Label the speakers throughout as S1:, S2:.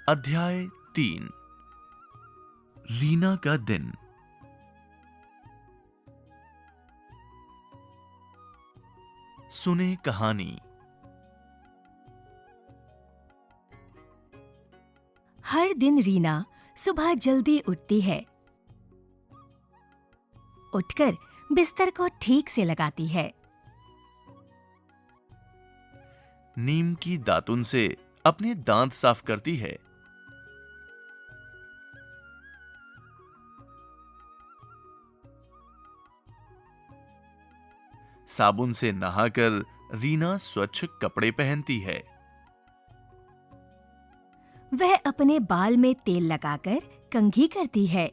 S1: अध्याय 3 रीना का दिन। सुने कहानी।
S2: हर दिन रीना सुबह जल्दी उठती है। उठकर बिस्तर को ठीक से लगाती है।
S1: नीम की दातुन से अपने दांत साफ करती है। साबुन से नहाकर रीना स्वच्छ कपड़े पहनती है।
S2: वह अपने बाल में तेल लगाकर कंघी करती है।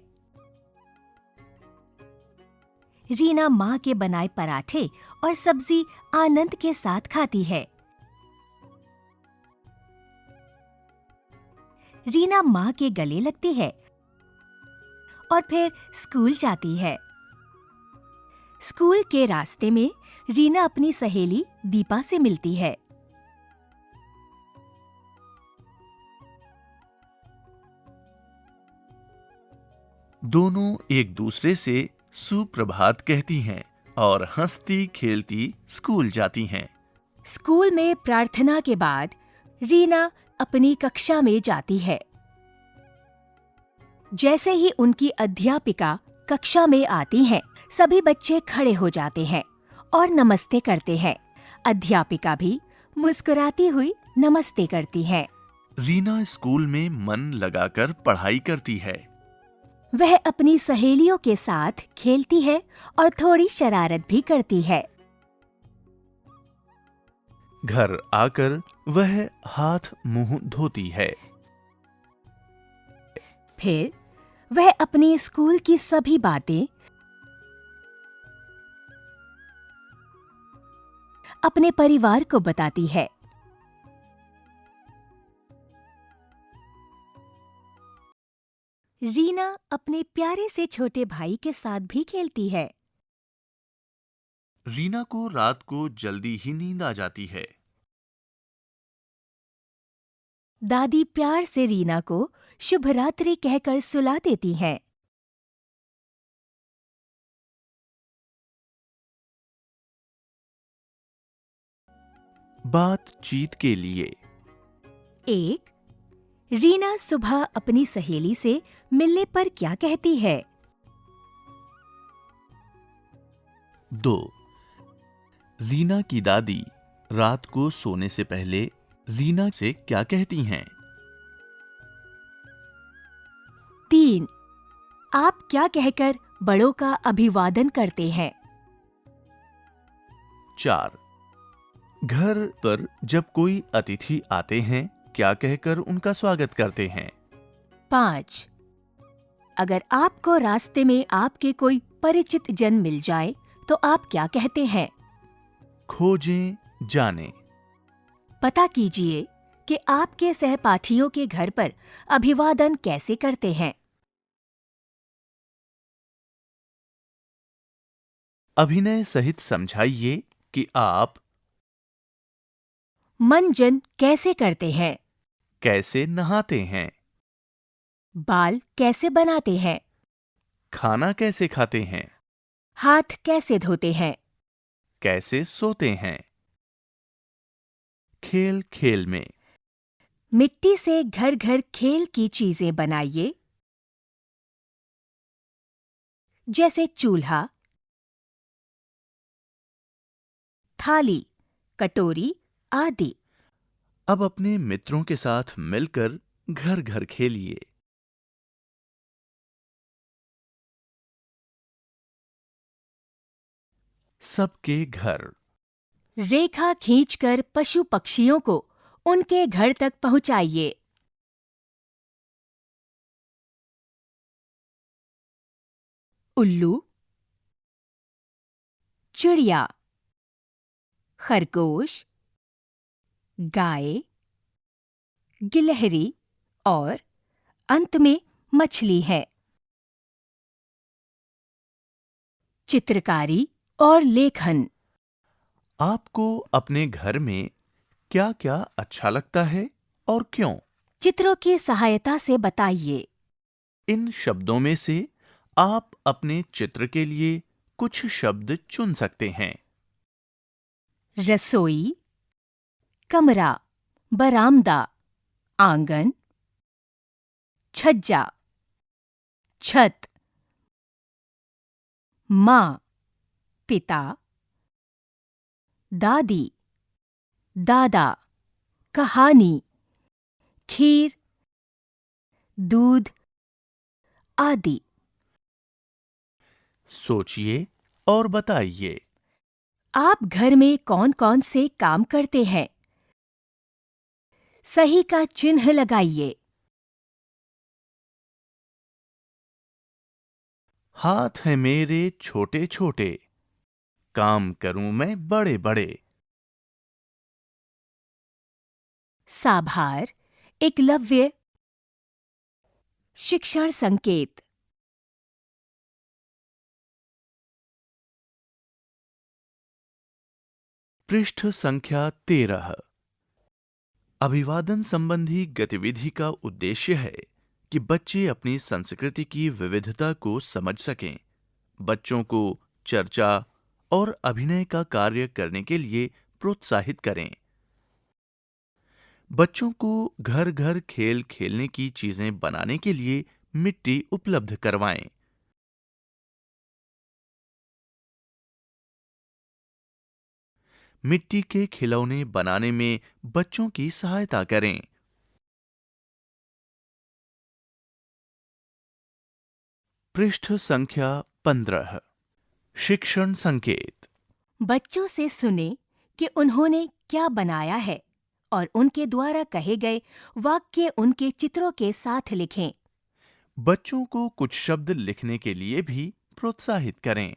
S2: रीना माँ के बनाए पराठे और सब्जी आनंद के साथ खाती है। रीना माँ के गले लगती है और फिर स्कूल जाती है। स्कूल के रास्ते में रीना अपनी सहेली दीपा से मिलती है।
S1: दोनों एक दूसरे से सुप्रभात कहती हैं और हंसती खेलती स्कूल जाती हैं।
S2: स्कूल में प्रार्थना के बाद रीना अपनी कक्षा में जाती है। जैसे ही उनकी अध्यापिका कक्षा में आती हैं, सभी बच्चे खड़े हो जाते हैं और नमस्ते करते हैं। अध्यापिका भी मुस्कुराती हुई नमस्ते करती है।
S1: रीना स्कूल में मन लगाकर पढ़ाई करती है।
S2: वह अपनी सहेलियों के साथ खेलती है और थोड़ी शरारत भी करती है।
S1: घर आकर वह हाथ मुंह धोती है।
S2: फिर वह अपनी स्कूल की सभी बातें अपने परिवार को बताती है। रीना अपने प्यारे से छोटे भाई के साथ भी खेलती है।
S1: रीना को रात को जल्दी ही नींद आ जाती है।
S2: दादी प्यार से रीना को शुभ रात्रि कहकर सुला देती हैं।
S1: बातचीत के लिए।
S2: एक, रीना सुबह अपनी सहेली से मिलने पर क्या कहती है?
S1: 2, रीना की दादी रात को सोने से पहले रीना से क्या कहती हैं?
S2: 3, आप क्या कहकर बड़ों का अभिवादन करते हैं?
S1: 4, घर पर जब कोई अतिथि आते हैं क्या कहकर उनका स्वागत करते हैं?
S2: 5, अगर आपको रास्ते में आपके कोई परिचित जन मिल जाए तो आप क्या कहते हैं?
S1: खोजें, जानें।
S2: पता कीजिए कि आपके सहपाठियों के घर पर अभिवादन कैसे करते हैं।
S1: अभिनय सहित समझाइए कि आप
S2: मंजन कैसे करते हैं,
S1: कैसे नहाते हैं,
S2: बाल कैसे बनाते हैं,
S1: खाना कैसे खाते हैं,
S2: हाथ कैसे धोते हैं,
S1: कैसे सोते हैं। खेल खेल में।
S2: मिट्टी से घर घर खेल की चीजें बनाइए, जैसे चूल्हा, थाली, कटोरी आदि।
S1: अब अपने मित्रों के साथ मिलकर घर घर खेलिए। सबके घर।
S2: रेखा खींचकर पशु पक्षियों को उनके घर तक पहुंचाइए। उल्लू, चिड़िया, खरगोश, गाय, गिलहरी और अंत में मछली है। चित्रकारी और लेखन।
S1: आपको अपने घर में क्या क्या अच्छा लगता है और क्यों?
S2: चित्रों की सहायता से बताइए।
S1: इन शब्दों में से आप अपने चित्र के लिए कुछ शब्द चुन सकते हैं।
S2: रसोई, कमरा, बरामदा, आंगन, छज्जा, छत, माँ, पिता, दादी, दादा, कहानी, खीर, दूध आदि।
S1: सोचिए और बताइए।
S2: आप घर में कौन-कौन से काम करते हैं? सही का चिन्ह लगाइए।
S1: हाथ हैं मेरे छोटे छोटे, काम करूं मैं बड़े बड़े।
S2: साभार, एकलव्य, शिक्षण संकेत।
S1: पृष्ठ संख्या 13। अभिवादन संबंधी गतिविधि का उद्देश्य है कि बच्चे अपनी संस्कृति की विविधता को समझ सकें। बच्चों को चर्चा और अभिनय का कार्य करने के लिए प्रोत्साहित करें। बच्चों को घर घर खेल खेलने की चीजें बनाने के लिए मिट्टी उपलब्ध करवाएं। मिट्टी के खिलौने बनाने में बच्चों की सहायता करें। पृष्ठ संख्या 15। शिक्षण संकेत।
S2: बच्चों से सुने कि उन्होंने क्या बनाया है और उनके द्वारा कहे गए वाक्य उनके चित्रों के साथ लिखें।
S1: बच्चों को कुछ शब्द लिखने के लिए भी प्रोत्साहित करें।